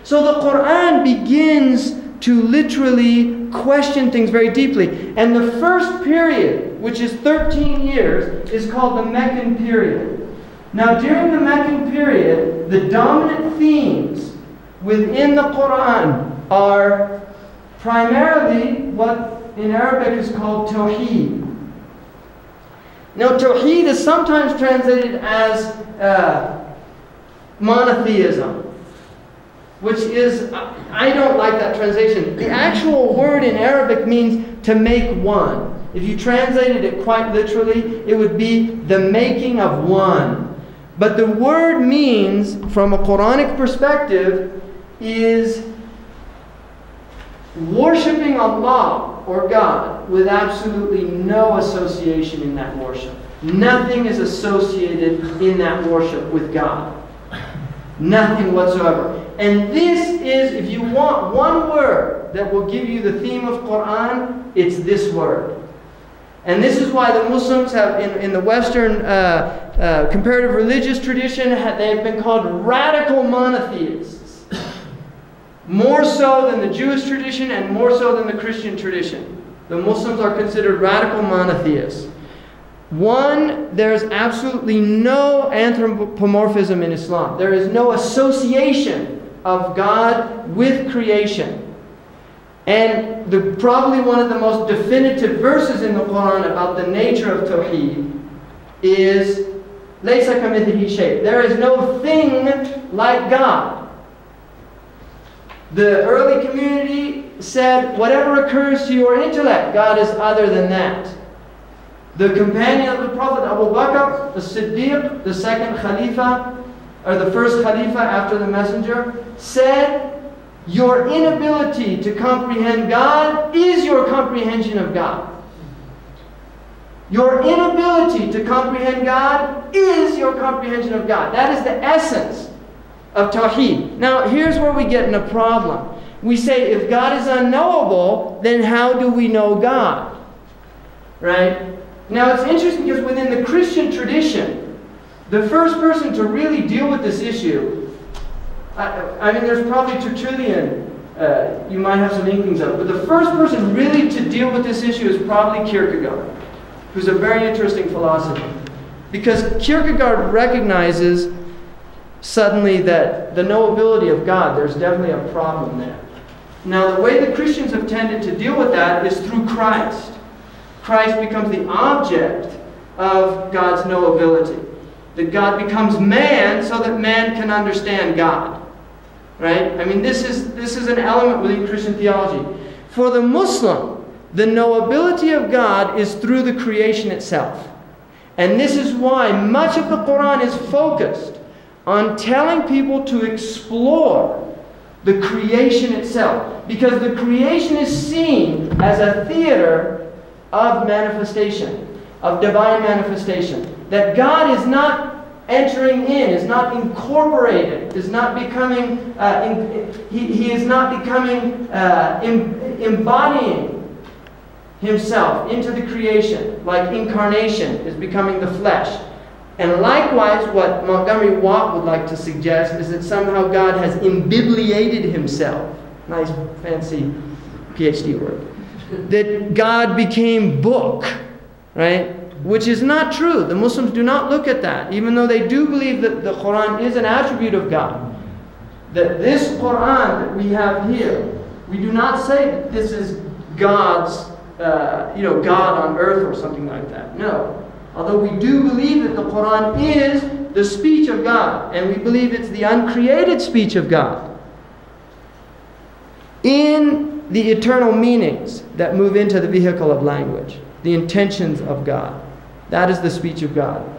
So the Quran begins to literally question things very deeply. And the first period, which is 13 years, is called the Meccan period. Now during the Meccan period, the dominant themes within the Quran are primarily what in Arabic is called Tawheed. Now Tawheed is sometimes translated as monotheism, which is, I don't like that translation. The actual word in Arabic means to make one. If you translated it quite literally, it would be the making of one. But the word means, from a Quranic perspective, is worshipping Allah or God with absolutely no association in that worship. Nothing is associated in that worship with God. Nothing whatsoever. And this is, if you want one word that will give you the theme of Quran, it's this word. And this is why the Muslims have, in the Western comparative religious tradition, they have been called radical monotheists. More so than the Jewish tradition and more so than the Christian tradition. The Muslims are considered radical monotheists. One, there is absolutely no anthropomorphism in Islam. There is no association of God with creation. And probably one of the most definitive verses in the Quran about the nature of Tawheed is لَيْسَ كَمِثْلِهِ شَيْءٍ. There is no thing like God. The early community said, whatever occurs to your intellect, God is other than that. The companion of the Prophet, Abu Bakr, the Siddiq, the second Khalifa, or the first Khalifa after the Messenger, said, your inability to comprehend God is your comprehension of God. Your inability to comprehend God is your comprehension of God. That is the essence of Tawheed. Now, here's where we get in a problem. We say, if God is unknowable, then how do we know God? Right? Now, it's interesting because within the Christian tradition, the first person to really deal with this issue, I mean, there's probably Tertullian, you might have some inklings of it, but the first person really to deal with this issue is probably Kierkegaard, who's a very interesting philosopher. Because Kierkegaard recognizes suddenly that the knowability of God, there's definitely a problem there. Now, the way the Christians have tended to deal with that is through Christ. Christ becomes the object of God's knowability. That God becomes man so that man can understand God. Right? I mean, this is an element within Christian theology. For the Muslim, the knowability of God is through the creation itself. And this is why much of the Quran is focused on telling people to explore the creation itself. Because the creation is seen as a theater of manifestation, of divine manifestation. That God is not entering in, is not incorporated, is not becoming, he is not becoming, embodying himself into the creation, like incarnation is becoming the flesh. And likewise, what Montgomery Watt would like to suggest is that somehow God has imbibliated himself. Nice, fancy PhD word. That God became book, right? Which is not true. The Muslims do not look at that, even though they do believe that the Quran is an attribute of God. That this Quran that we have here, we do not say that this is God's, God on earth or something like that. No. Although we do believe that the Quran is the speech of God, and we believe it's the uncreated speech of God, in the eternal meanings that move into the vehicle of language, the intentions of God. That is the speech of God.